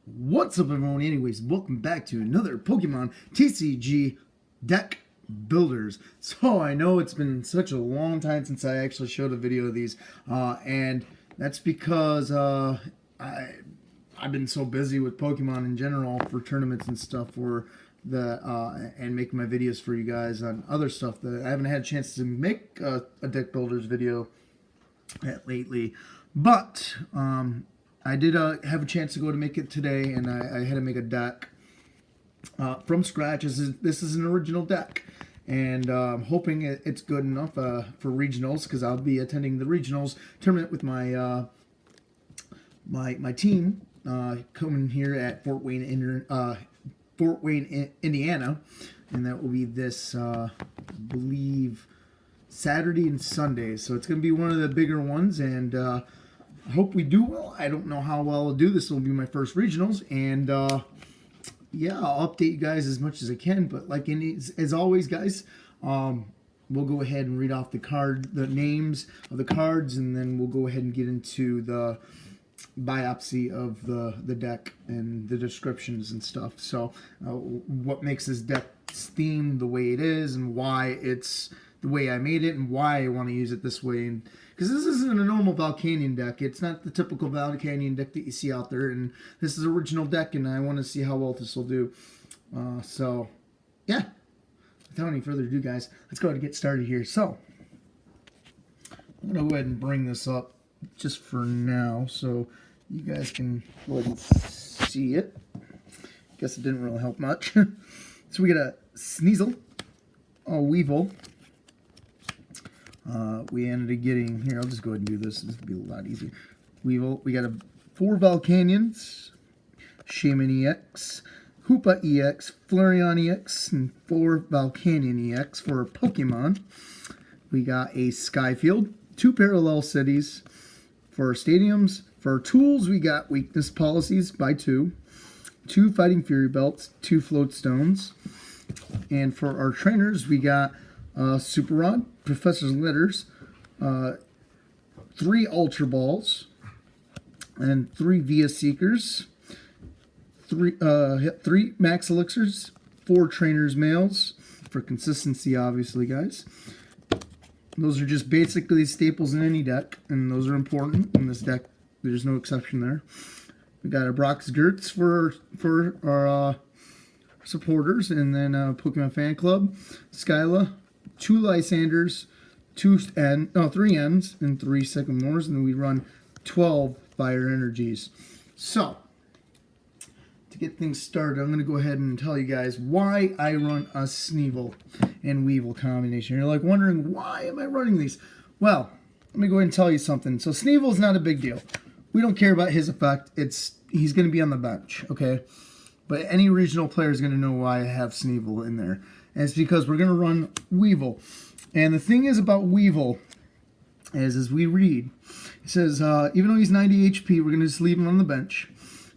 What's up, everyone? Anyways, welcome back to another Pokemon TCG deck builders. So I know it's been such a long time since I actually showed a video of these, and that's because I've been so busy with Pokemon in general for tournaments and stuff for the and making my videos for you guys on other stuff that I haven't had a chance to make a deck builders video lately, but I did have a chance to go to make it today, and I had to make a deck from scratch. This is an original deck, and I'm hoping it's good enough for regionals, because I'll be attending the regionals tournament with my my team coming here at Fort Wayne, Indiana, and that will be this I believe Saturday and Sunday. So it's going to be one of the bigger ones, and I hope we do well. I don't know how well I'll do. This will be my first regionals, and yeah, I'll update you guys as much as I can. But like as always, guys, we'll go ahead and read off the names of the cards, and then we'll go ahead and get into the biopsy of the deck and the descriptions and stuff. So what makes this deck themed the way it is, and why it's the way I made it, and why I want to use it this way. And because this isn't a normal Volcanion deck, it's not the typical Volcanion deck that you see out there, and this is an original deck, and I want to see how well this will do. So yeah, without any further ado, guys, let's go ahead and get started here. So I'm gonna go ahead and bring this up just for now, so you guys can go ahead and see it. Guess it didn't really help much. So we got a Sneasel, a Weevil. We ended up getting, here, I'll just go ahead and do this. This will be a lot easier. Weevil. We got 4 Volcanions, Shaman EX, Hoopa EX, Flareon EX, and 4 Volcanion EX for Pokemon. We got a Skyfield, 2 Parallel Cities. For our stadiums, for our tools, we got Weakness Policies by 2, 2 Fighting Fury Belts, 2 Floatstones. And for our trainers, we got Super Rod, Professor's Letters, 3 Ultra Balls, and 3 Via Seekers, 3 Max Elixirs, 4 Trainers Males, for consistency, obviously, guys. Those are just basically staples in any deck, and those are important in this deck. There's no exception there. We got a Brock's Gertz for our supporters, and then Pokemon Fan Club, Skyla, 2 Lysanders, 3 M's, and 3 Sycamores, and then we run 12 Fire Energies. So, to get things started, I'm going to go ahead and tell you guys why I run a Sneasel and Weevil combination. You're like wondering, why am I running these? Well, let me go ahead and tell you something. So Sneasel is not a big deal. We don't care about his effect. He's going to be on the bench, okay? But any regional player is going to know why I have Sneasel in there. And it's because we're going to run Weevil. And the thing is about Weevil, as we read, it says, even though he's 90 HP, we're going to just leave him on the bench.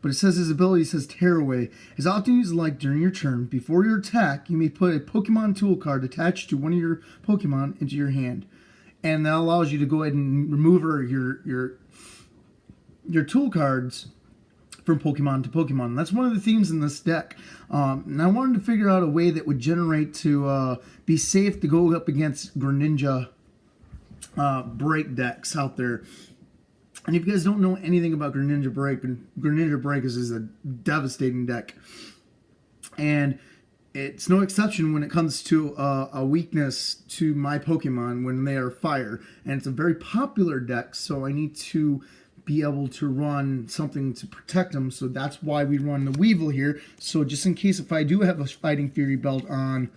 But it says his ability says Tear Away. As often as you like during your turn, before your attack, you may put a Pokemon tool card attached to one of your Pokemon into your hand. And that allows you to go ahead and remove your tool cards from Pokemon to Pokemon. And that's one of the themes in this deck. And I wanted to figure out a way that would generate to be safe to go up against Greninja break decks out there. And if you guys don't know anything about Greninja Break is a devastating deck. And it's no exception when it comes to a weakness to my Pokemon when they are fire. And it's a very popular deck, so I need to be able to run something to protect them. So that's why we run the Weevil here. So just in case if I do have a Fighting Fury Belt on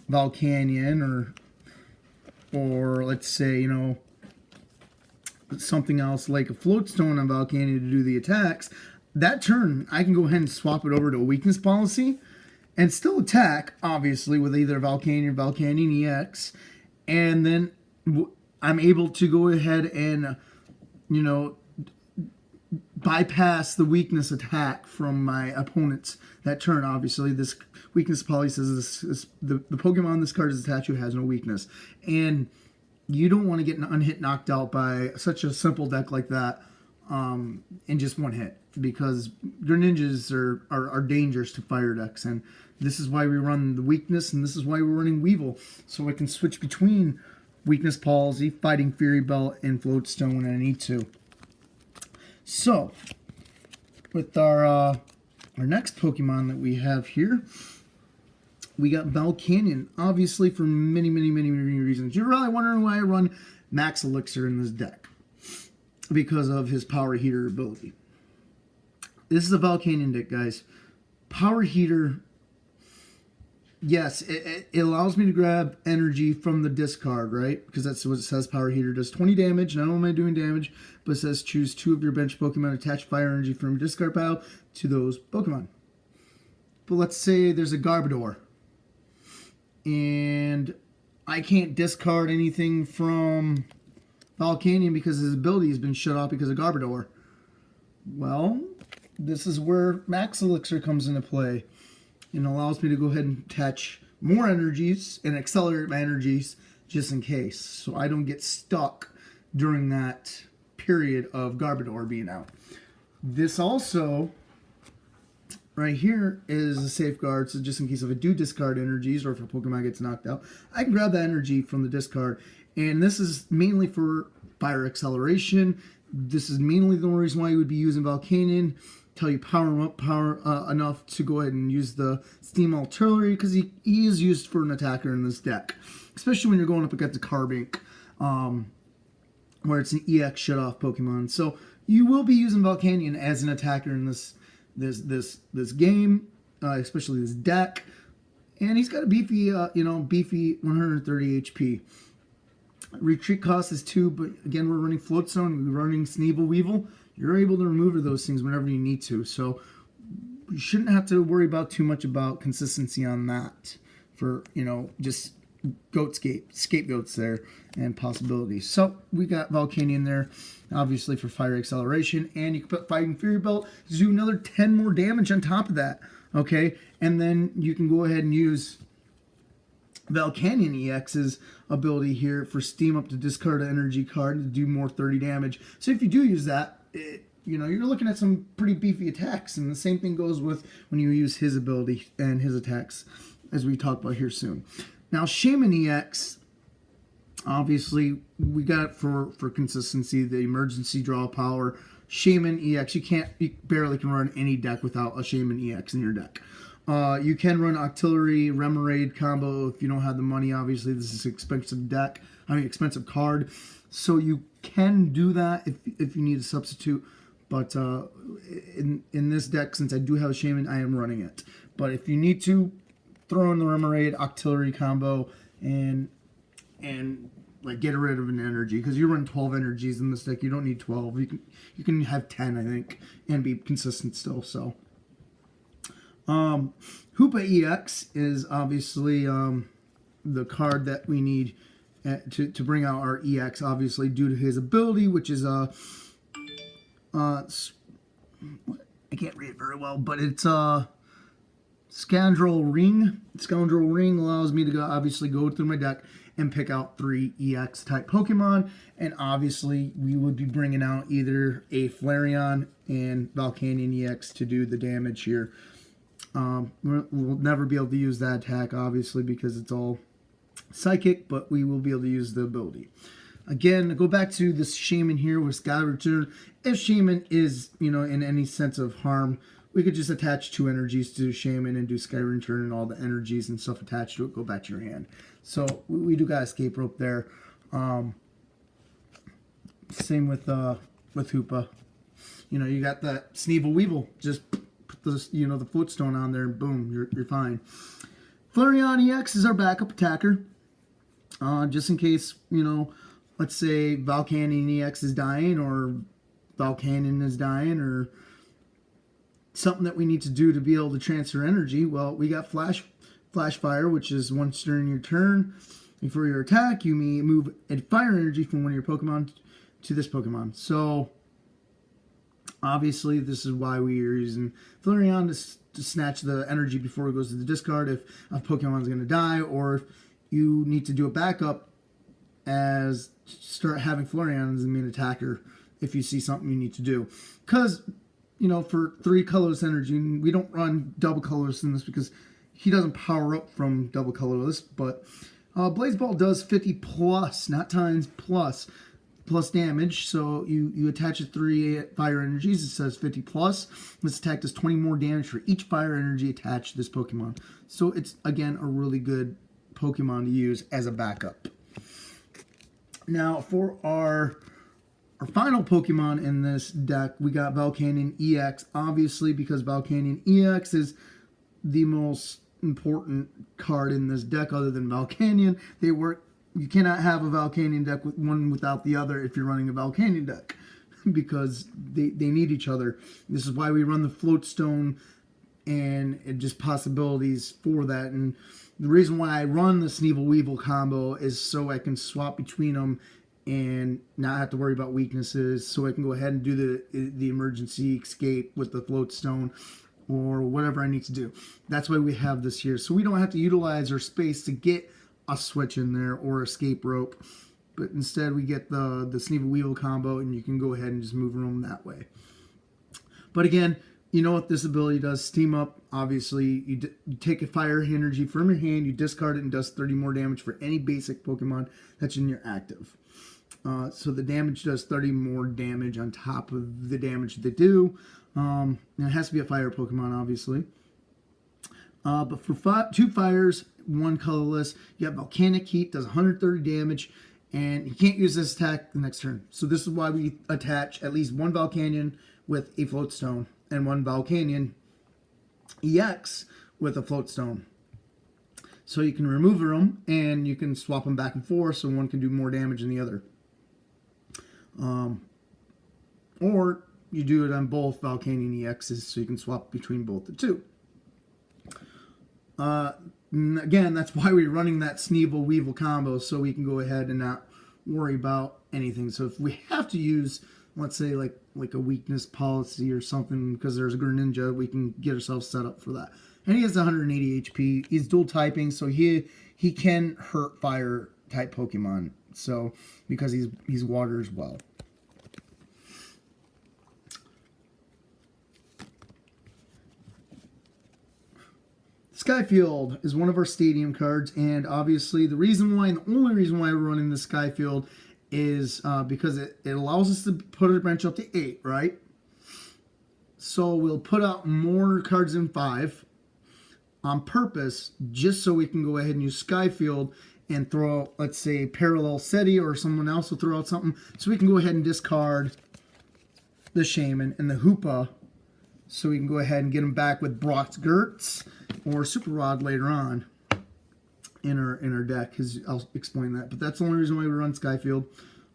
Volcanion, or let's say, you know, something else like a Floatstone on Volcania to do the attacks, that turn I can go ahead and swap it over to a Weakness Policy and still attack, obviously, with either Volcanion or Volcanion EX, and then I'm able to go ahead and, you know, bypass the weakness attack from my opponents that turn. Obviously, this Weakness Policy says the Pokemon this card is attached to has no weakness, and you don't want to get an unhit knocked out by such a simple deck like that. in just one hit, because Greninjas are dangerous to fire decks, and this is why we run the weakness, and this is why we're running Weevil, so I can switch between Weakness Palsy, Fighting Fury Belt, and Footstone when I need to. So, with our next Pokemon that we have here, we got Volcanion, obviously for many reasons. You're probably wondering why I run Max Elixir in this deck. Because of his Power Heater ability. This is a Volcanion deck, guys. Power Heater, yes, it allows me to grab energy from the discard, right? Because that's what it says. Power Heater does 20 damage. Not only am I doing damage, but it says choose 2 of your bench Pokemon, attach fire energy from your discard pile to those Pokemon. But let's say there's a Garbodor, and I can't discard anything from Volcanion because his ability has been shut off because of Garbodor. Well, this is where Max Elixir comes into play and allows me to go ahead and attach more energies and accelerate my energies just in case, so I don't get stuck during that period of Garbodor being out. This also right here is a safeguard, so just in case if I do discard energies or if a Pokemon gets knocked out, I can grab that energy from the discard. And this is mainly for fire acceleration. This is mainly the only reason why you would be using Volcanion. Tell you power him up enough to go ahead and use the Steam Artillery, because he is used for an attacker in this deck, especially when you're going up against a Carbink, where it's an EX shut off Pokemon. So you will be using Volcanion as an attacker in this game, especially this deck. And he's got a beefy, beefy 130 HP. Retreat cost is 2, but again, we're running Footstone, we're running Sneasel Weevil. You're able to remove those things whenever you need to. So you shouldn't have to worry about too much about consistency on that for, just scapegoats there and possibilities. So we got Volcanion there, obviously for fire acceleration, and you can put Fighting Fury Belt to do another 10 more damage on top of that. Okay, and then you can go ahead and use Volcanion EX's ability here for Steam up to discard an energy card to do more 30 damage. So if you do use that, you're looking at some pretty beefy attacks, and the same thing goes with when you use his ability and his attacks, as we talk about here soon. Now, Shaman EX, obviously, we got it for consistency, the emergency draw power. Shaman EX, you barely can run any deck without a Shaman EX in your deck. You can run Artillery, Remoraid combo if you don't have the money. Obviously, this is an expensive card. So you can do that if you need a substitute. But in this deck, since I do have a Shaman, I am running it. But if you need to, throw in the Remoraid, Artillery combo, and like get rid of an energy, because you run 12 energies in this deck. You don't need 12. You can have 10, I think, and be consistent still. So. Hoopa EX is obviously the card that we need to bring out our EX, obviously due to his ability, which is I can't read it very well, but it's Scoundrel Ring. Scoundrel Ring allows me to go through my deck and pick out 3 EX type Pokemon, and obviously we would be bringing out either a Flareon and Volcanion EX to do the damage here. We'll never be able to use that attack, obviously, because it's all psychic, but we will be able to use the ability. Again, go back to this Shaman here with Sky Return. If Shaman is, in any sense of harm, we could just attach 2 energies to Shaman and do Sky Return, and all the energies and stuff attached to it go back to your hand. So we do got Escape Rope there. Same with Hoopa. You got that Sneasel Weevil. Just put the Footstone on there, and boom, you're fine. Flareon EX is our backup attacker. Just in case, let's say Volcanion EX is dying, or Volcanion is dying, or something that we need to do to be able to transfer energy. Well, we got Flash Fire, which is once during your turn, before your attack, you may move a fire energy from one of your Pokemon to this Pokemon. So, obviously, this is why we are using Flareon to snatch the energy before it goes to the discard if a Pokemon is going to die, or if you need to do a backup, as start having Flareon as the main attacker if you see something you need to do. Because, you know, for 3 colorless energy, we don't run double colorless in this because he doesn't power up from double colorless, but Blaze Ball does 50 plus, not times, plus damage. So you attach it 3 fire energies, it says 50 plus. This attack does 20 more damage for each fire energy attached to this Pokemon. So it's, again, a really good Pokemon to use as a backup. Now, for our final Pokemon in this deck, we got Volcanion EX, obviously, because Volcanion EX is the most important card in this deck other than Volcanion. They work. You cannot have a Volcanion deck with one without the other if you're running a Volcanion deck, because they need each other. This is why we run the Footstone and just possibilities for that. And the reason why I run the Sneasel Weevil combo is so I can swap between them and not have to worry about weaknesses, so I can go ahead and do the emergency escape with the Footstone or whatever I need to do. That's why we have this here, so we don't have to utilize our space to get a switch in there or escape rope, but instead we get the Sneasel Weevil combo, and you can go ahead and just move around that way. But again, you know what this ability does? Steam Up, obviously, you take a fire energy from your hand, you discard it, and does 30 more damage for any basic Pokemon that's in your active. So the damage does 30 more damage on top of the damage they do. And it has to be a fire Pokemon, obviously. But for 2 fires, 1 colorless, you have Volcanic Heat, does 130 damage, and you can't use this attack the next turn. So this is why we attach at least 1 Volcanion with a Footstone and 1 Volcanion EX with a Footstone. So you can remove them and you can swap them back and forth, so one can do more damage than the other. Or you do it on both Volcanion EXs, so you can swap between both the 2. Again, that's why we're running that Sneasel Weevil combo, so we can go ahead and not worry about anything. So if we have to use, let's say, like a weakness policy or something, because there's a Greninja, we can get ourselves set up for that. And he has 180 HP. He's dual typing, so he can hurt fire type Pokemon. So because he's water as well. Skyfield is one of our stadium cards, and obviously the only reason why we're running the Skyfield is because it allows us to put our bench up to 8, right? So we'll put out more cards than 5 on purpose, just so we can go ahead and use Skyfield and throw out, let's say, Parallel City, or someone else will throw out something, so we can go ahead and discard the Shaman and the Hoopa, so we can go ahead and get them back with Brock's Gertz or Super Rod later on in our deck, because I'll explain that. But that's the only reason why we run Skyfield.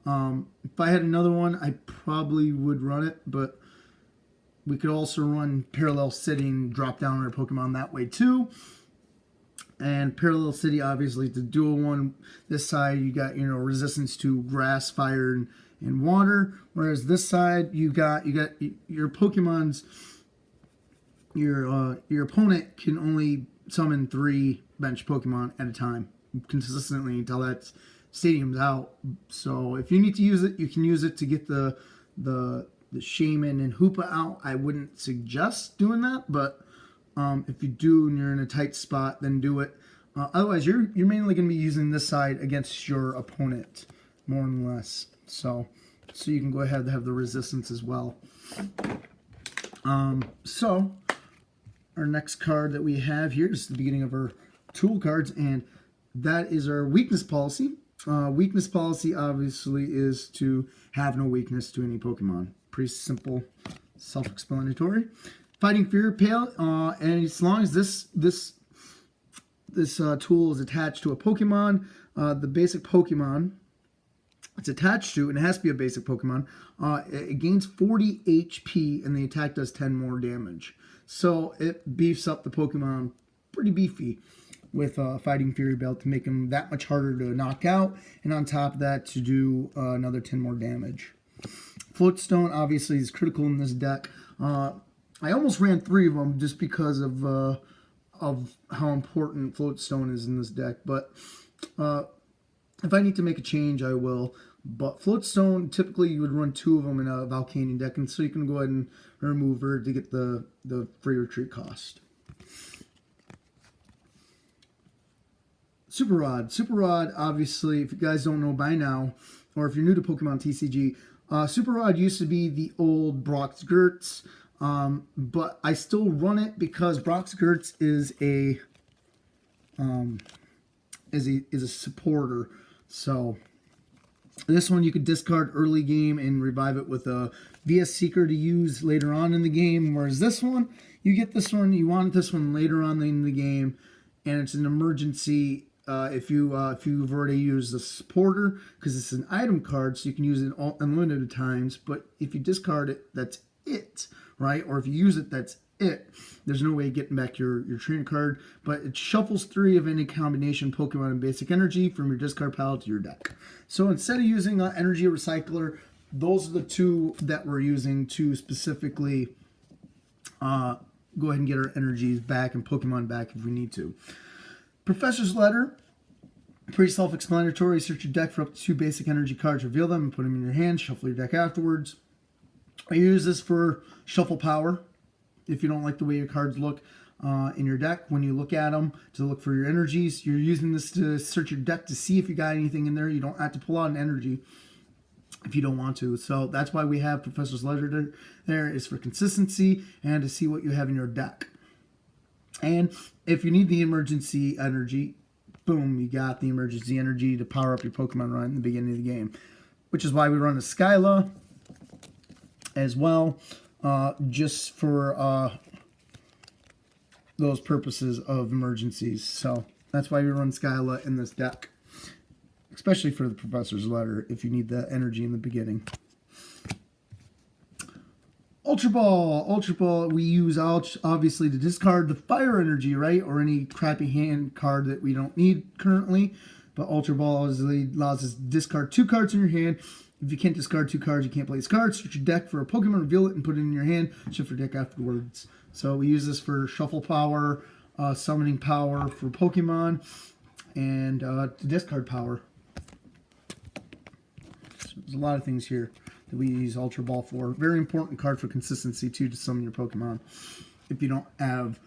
If I had another one, I probably would run it, but we could also run Parallel City and drop down our Pokemon that way too. And Parallel City, obviously, the dual one. This side, you got, resistance to grass, fire, and water. Whereas this side, you got your Pokemon's. Your opponent can only summon 3 bench Pokemon at a time consistently until that stadium's out. So if you need to use it, you can use it to get the Shaman and Hoopa out. I wouldn't suggest doing that, but if you do and you're in a tight spot, then do it. Otherwise, you're mainly going to be using this side against your opponent, more and less. So you can go ahead and have the resistance as well. So our next card that we have here is the beginning of our tool cards, and that is our weakness policy. Weakness policy obviously is to have no weakness to any Pokemon. Pretty simple, self-explanatory. Fighting Fury Pale, and as long as this tool is attached to a Pokemon, the basic Pokemon it's attached to, and it has to be a basic Pokemon, it gains 40 HP, and the attack does 10 more damage. So it beefs up the Pokemon pretty beefy with Fighting Fury Belt to make him that much harder to knock out, and on top of that to do another 10 more damage. Footstone obviously is critical in this deck. I almost ran 3 of them just because of how important Footstone is in this deck, but if I need to make a change, I will. But Footstone, typically you would run 2 of them in a Volcanion deck, and so you can go ahead and remove her to get the free retreat cost. Super Rod. Super Rod, obviously, if you guys don't know by now, or if you're new to Pokemon TCG, Super Rod used to be the old Brock's Gertz, but I still run it because Brock's Gertz is a supporter. So this one you could discard early game and revive it with a VS Seeker to use later on in the game. Whereas this one, you get this one, you want this one later on in the game, and it's an emergency if you've already used the supporter, because it's an item card, so you can use it unlimited times. But if you discard it, that's it, right? Or if you use it, that's it. There's no way of getting back your trainer card, but it shuffles 3 of any combination Pokemon and basic energy from your discard pile to your deck. So instead of using an energy recycler, those are the 2 that we're using to specifically go ahead and get our energies back and Pokemon back if we need to. Professor's Letter, pretty self-explanatory. Search your deck for up to 2 basic energy cards, reveal them, and put them in your hand. Shuffle your deck afterwards. I use this for shuffle power. If you don't like the way your cards look in your deck, when you look at them to look for your energies, you're using this to search your deck to see if you got anything in there. You don't have to pull out an energy if you don't want to. So that's why we have Professor's Letter there, is for consistency and to see what you have in your deck. And if you need the emergency energy, boom, you got the emergency energy to power up your Pokemon right in the beginning of the game. Which is why we run a Skyla as well, just for those purposes of emergencies. So that's why we run Skyla in this deck, especially for the Professor's Letter if you need that energy in the beginning. Ultra Ball. Ultra Ball, we use obviously to discard the fire energy, right? Or any crappy hand card that we don't need currently. But Ultra Ball allows us to discard 2 cards in your hand. If you can't discard 2 cards, you can't play this card. Search your deck for a Pokemon, reveal it, and put it in your hand. Shift your deck afterwards. So we use this for shuffle power, summoning power for Pokemon, and to discard power. So there's a lot of things here that we use Ultra Ball for. Very important card for consistency too, to summon your Pokemon if you don't have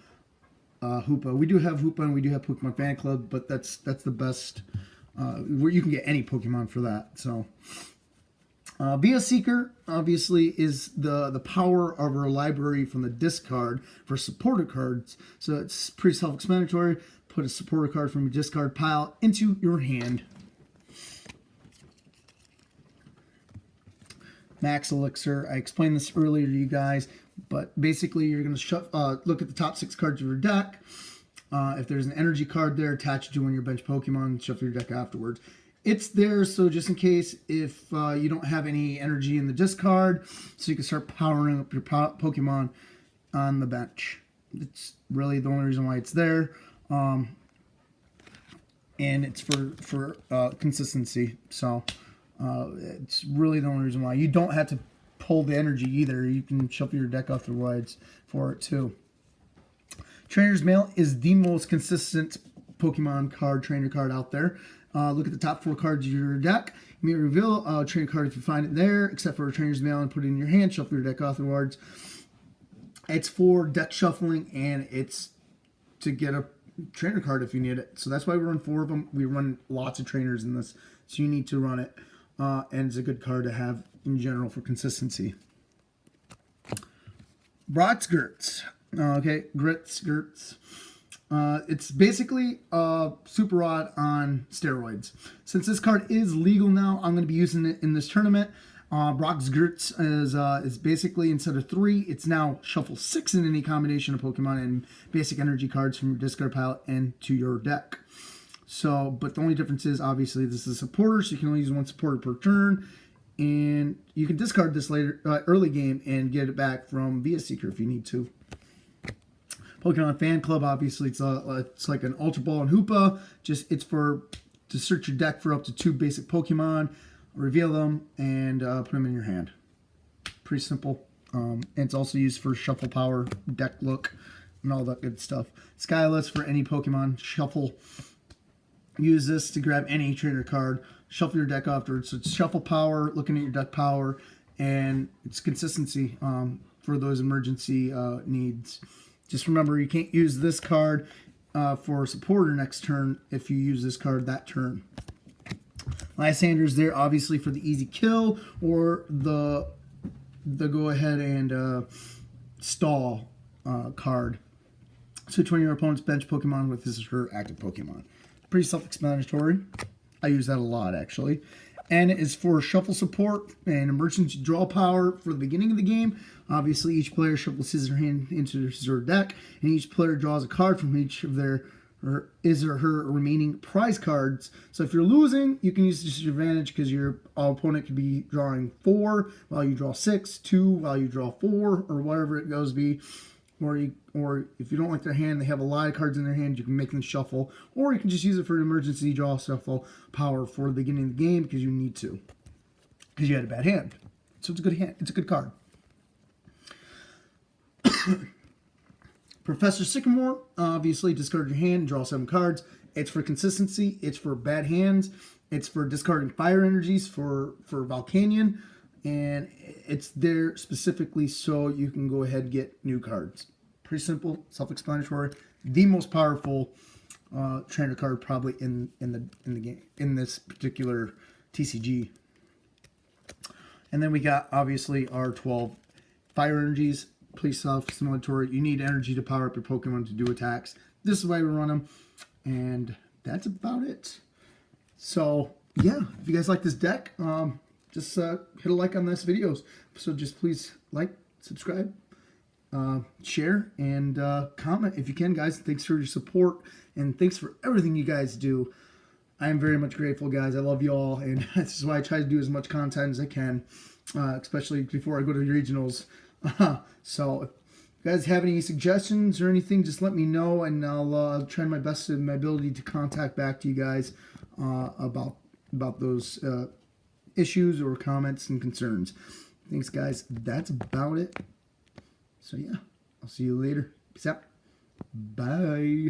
Hoopa. We do have Hoopa and we do have Pokemon Fan Club, but that's the best where you can get any Pokemon for that. So VS Seeker obviously is the power of our library from the discard for supporter cards. So it's pretty self-explanatory. Put a supporter card from your discard pile into your hand. Max Elixir. I explained this earlier to you guys, but basically you're going to look at the top 6 cards of your deck. If there's an energy card there, attach it to one of your bench Pokemon, shuffle your deck afterwards. It's there so just in case if you don't have any energy in the discard, so you can start powering up your Pokemon on the bench. It's really the only reason why it's there. And it's for consistency. So it's really the only reason why. You don't have to pull the energy either. You can shuffle your deck off the rides for it too. Trainer's Mail is the most consistent Pokemon card, trainer card out there. Look at the top 4 cards of your deck. You may reveal a trainer card if you find it there, except for a Trainer's Mail, and put it in your hand. Shuffle your deck afterwards. It's for deck shuffling, and it's to get a trainer card if you need it. So that's why we run 4 of them. We run lots of trainers in this, so you need to run it. And it's a good card to have in general for consistency. Brock's Gertz. Okay, Gertz. It's basically Super Rod on steroids. Since this card is legal now, I'm going to be using it in this tournament. Brock's Gertz is basically, instead of 3, it's now shuffle 6 in any combination of Pokemon and basic energy cards from your discard pile and to your deck. So, but the only difference is, obviously, this is a supporter, so you can only use 1 supporter per turn. And you can discard this later, early game, and get it back from VS Seeker if you need to. Pokemon Fan Club, obviously, it's like an Ultra Ball and Hoopa. It's to search your deck for up to 2 basic Pokemon, reveal them, and put them in your hand. Pretty simple. And it's also used for shuffle power, deck look, and all that good stuff. Skyless for any Pokemon shuffle. Use this to grab any trainer card shuffle your deck afterwards. So it's shuffle power, looking at your deck power, and it's consistency for those emergency needs. Just remember, you can't use this card for supporter next turn if you use this card that turn. Lysander's there obviously for the easy kill or the go ahead and stall card. Switch one of your opponent's bench Pokemon with his or her active Pokemon. Pretty self-explanatory. I use that a lot actually. And it is for shuffle support and emergency draw power for the beginning of the game. Obviously, each player shuffles his or her hand into his or her deck, and each player draws a card from each of their or his or her remaining prize cards. So if you're losing, you can use this to your advantage because your opponent could be drawing 4 while you draw 6, 2 while you draw 4, or whatever it goes be. Or if you don't like their hand, they have a lot of cards in their hand, you can make them shuffle. Or you can just use it for an emergency draw shuffle power for the beginning of the game because you need to. Because you had a bad hand. So it's a good hand. It's a good card. Professor Sycamore, obviously discard your hand and draw 7 cards. It's for consistency. It's for bad hands. It's for discarding fire energies for Volcanion. And it's there specifically so you can go ahead and get new cards. Pretty simple, self-explanatory. The most powerful trainer card probably in the game, in this particular TCG. And then we got obviously our 12 fire energies. Pretty self-explanatory. You need energy to power up your Pokemon to do attacks. This is why we run them. And that's about it. So yeah, if you guys like this deck, just hit a like on this video. So just please like, subscribe, share, and comment if you can, guys. Thanks for your support, and thanks for everything you guys do. I am very much grateful, guys. I love you all, and this is why I try to do as much content as I can, especially before I go to regionals. So if you guys have any suggestions or anything, just let me know, and I'll try my best in my ability to contact back to you guys about those issues or comments and concerns. Thanks, guys. That's about it. So yeah, I'll see you later. Peace out. Bye.